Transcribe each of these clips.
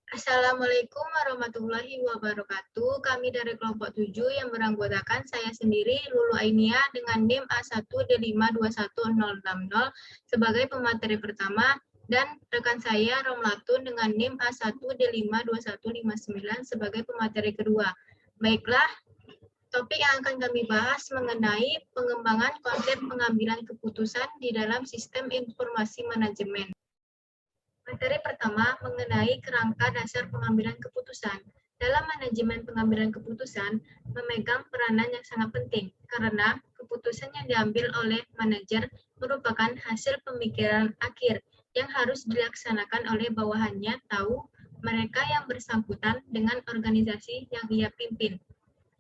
Assalamualaikum warahmatullahi wabarakatuh. Kami dari kelompok 7 yang beranggotakan saya sendiri, Lulu Ainia, dengan NIM A1D521060 sebagai pemateri pertama, dan rekan saya Romlatun dengan NIM A1D52159 sebagai pemateri kedua. Baiklah, topik yang akan kami bahas mengenai pengembangan konsep pengambilan keputusan di dalam sistem informasi manajemen. Materi pertama mengenai kerangka dasar pengambilan keputusan. Dalam manajemen pengambilan keputusan, memegang peranan yang sangat penting, karena keputusan yang diambil oleh manajer merupakan hasil pemikiran akhir yang harus dilaksanakan oleh bawahannya tahu mereka yang bersangkutan dengan organisasi yang ia pimpin.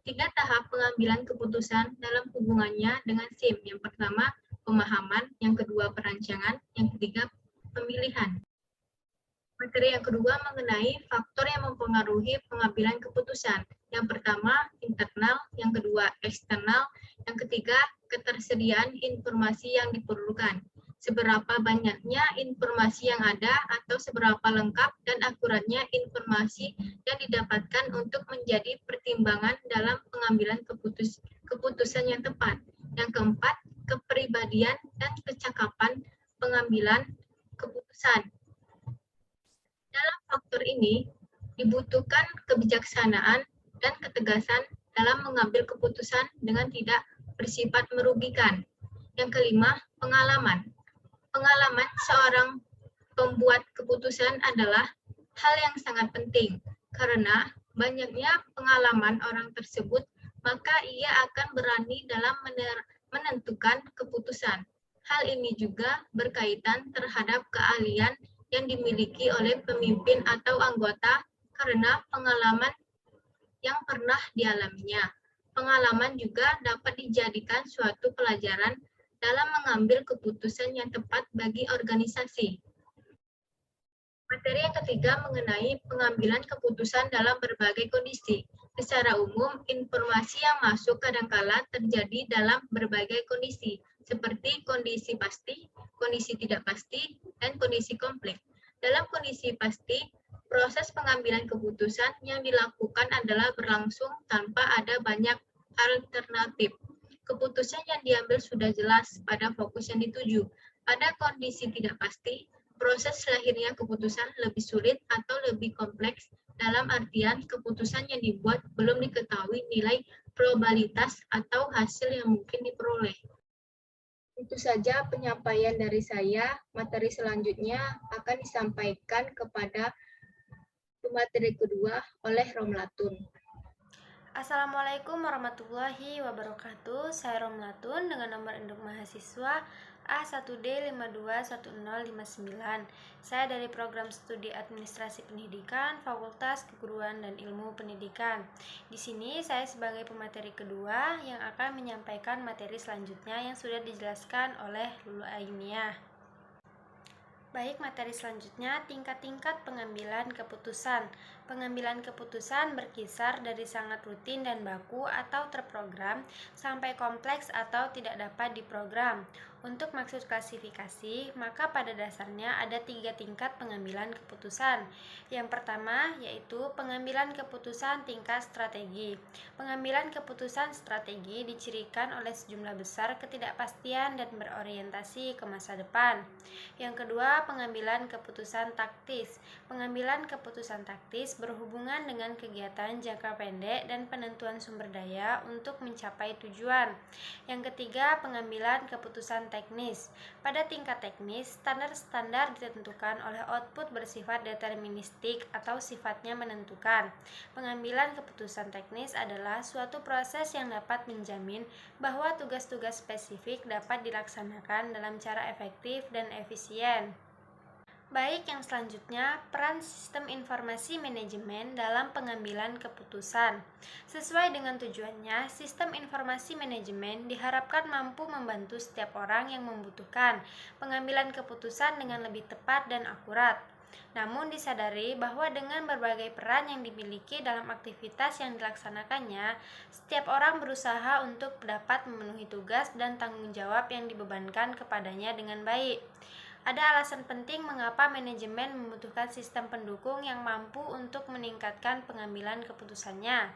3 tahap pengambilan keputusan dalam hubungannya dengan SIM. Yang pertama, pemahaman, yang kedua, perancangan, yang ketiga, pemilihan. Materi yang kedua mengenai faktor yang mempengaruhi pengambilan keputusan. Yang pertama, internal, yang kedua, eksternal, yang ketiga, ketersediaan informasi yang diperlukan. Seberapa banyaknya informasi yang ada atau seberapa lengkap dan akuratnya informasi yang didapatkan untuk menjadi pertimbangan dalam pengambilan keputusan yang tepat. Yang keempat, kepribadian dan kecakapan pengambilan keputusan. Dalam faktor ini, dibutuhkan kebijaksanaan dan ketegasan dalam mengambil keputusan dengan tidak bersifat merugikan. Yang kelima, pengalaman. Pengalaman seorang pembuat keputusan adalah hal yang sangat penting, karena banyaknya pengalaman orang tersebut, maka ia akan berani dalam menentukan keputusan. Hal ini juga berkaitan terhadap keahlian yang dimiliki oleh pemimpin atau anggota karena pengalaman yang pernah dialaminya. Pengalaman juga dapat dijadikan suatu pelajaran dalam mengambil keputusan yang tepat bagi organisasi. Materi yang ketiga mengenai pengambilan keputusan dalam berbagai kondisi. Secara umum, informasi yang masuk kadangkala terjadi dalam berbagai kondisi, seperti kondisi pasti, kondisi tidak pasti, dan kondisi konflik. Dalam kondisi pasti, proses pengambilan keputusan yang dilakukan adalah berlangsung tanpa ada banyak alternatif. Keputusan yang diambil sudah jelas pada fokus yang dituju. Pada kondisi tidak pasti, proses lahirnya keputusan lebih sulit atau lebih kompleks, dalam artian keputusan yang dibuat belum diketahui nilai probabilitas atau hasil yang mungkin diperoleh. Itu saja penyampaian dari saya. Materi selanjutnya akan disampaikan kepada pemateri kedua oleh Romlatun. Assalamualaikum warahmatullahi wabarakatuh. Saya Romlatun dengan nomor induk mahasiswa A1D521059. Saya dari program studi Administrasi Pendidikan, Fakultas Keguruan dan Ilmu Pendidikan. Di sini saya sebagai pemateri kedua yang akan menyampaikan materi selanjutnya yang sudah dijelaskan oleh Lulu Ainia. Baik, materi selanjutnya, tingkat-tingkat pengambilan keputusan. Pengambilan keputusan berkisar dari sangat rutin dan baku atau terprogram sampai kompleks atau tidak dapat diprogram. Untuk maksud klasifikasi, maka pada dasarnya ada 3 tingkat pengambilan keputusan. Yang pertama yaitu pengambilan keputusan tingkat strategi. Pengambilan keputusan strategi dicirikan oleh sejumlah besar ketidakpastian dan berorientasi ke masa depan. Yang kedua, pengambilan keputusan taktis. Pengambilan keputusan taktis berhubungan dengan kegiatan jangka pendek dan penentuan sumber daya untuk mencapai tujuan. Yang ketiga, pengambilan keputusan teknis. Pada tingkat teknis, standar-standar ditentukan oleh output bersifat deterministik atau sifatnya menentukan. Pengambilan keputusan teknis adalah suatu proses yang dapat menjamin bahwa tugas-tugas spesifik dapat dilaksanakan dalam cara efektif dan efisien. Baik, yang selanjutnya, peran sistem informasi manajemen dalam pengambilan keputusan. Sesuai dengan tujuannya, sistem informasi manajemen diharapkan mampu membantu setiap orang yang membutuhkan pengambilan keputusan dengan lebih tepat dan akurat. Namun disadari bahwa dengan berbagai peran yang dimiliki dalam aktivitas yang dilaksanakannya, setiap orang berusaha untuk dapat memenuhi tugas dan tanggung jawab yang dibebankan kepadanya dengan baik. Ada alasan penting mengapa manajemen membutuhkan sistem pendukung yang mampu untuk meningkatkan pengambilan keputusannya.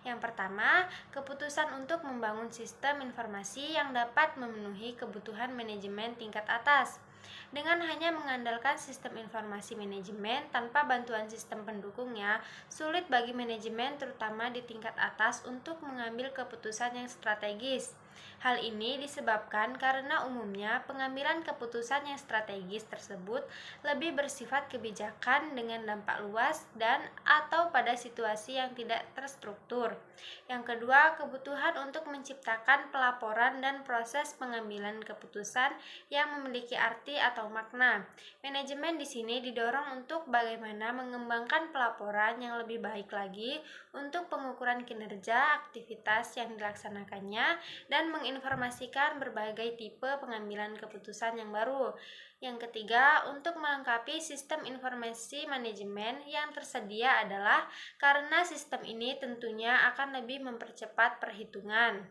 Yang pertama, keputusan untuk membangun sistem informasi yang dapat memenuhi kebutuhan manajemen tingkat atas. Dengan hanya mengandalkan sistem informasi manajemen tanpa bantuan sistem pendukungnya, sulit bagi manajemen terutama di tingkat atas untuk mengambil keputusan yang strategis. Hal ini disebabkan karena umumnya pengambilan keputusan yang strategis tersebut lebih bersifat kebijakan dengan dampak luas dan atau pada situasi yang tidak terstruktur. Yang kedua, kebutuhan untuk menciptakan pelaporan dan proses pengambilan keputusan yang memiliki arti atau makna. Manajemen di sini didorong untuk bagaimana mengembangkan pelaporan yang lebih baik lagi untuk pengukuran kinerja aktivitas yang dilaksanakannya dan menginformasikan berbagai tipe pengambilan keputusan yang baru. Yang ketiga, untuk melengkapi sistem informasi manajemen yang tersedia adalah karena sistem ini tentunya akan lebih mempercepat perhitungan.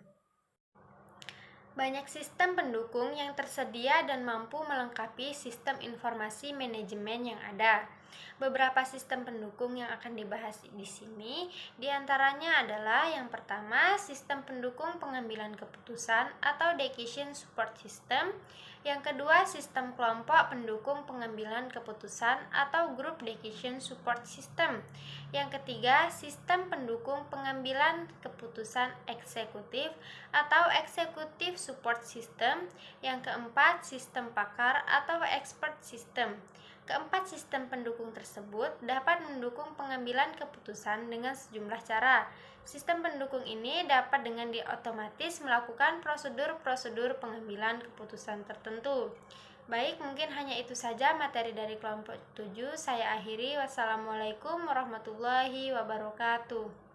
Banyak sistem pendukung yang tersedia dan mampu melengkapi sistem informasi manajemen yang ada. Beberapa sistem pendukung yang akan dibahas di sini diantaranya adalah yang pertama, sistem pendukung pengambilan keputusan atau decision support system. Yang kedua, sistem kelompok pendukung pengambilan keputusan atau group decision support system. Yang ketiga, sistem pendukung pengambilan keputusan eksekutif atau executive support system. Yang keempat, sistem pakar atau expert system. Keempat sistem pendukung tersebut dapat mendukung pengambilan keputusan dengan sejumlah cara. Sistem pendukung ini dapat dengan diotomatis melakukan prosedur-prosedur pengambilan keputusan tertentu. Baik, mungkin hanya itu saja materi dari kelompok 7. Saya akhiri. Wassalamualaikum warahmatullahi wabarakatuh.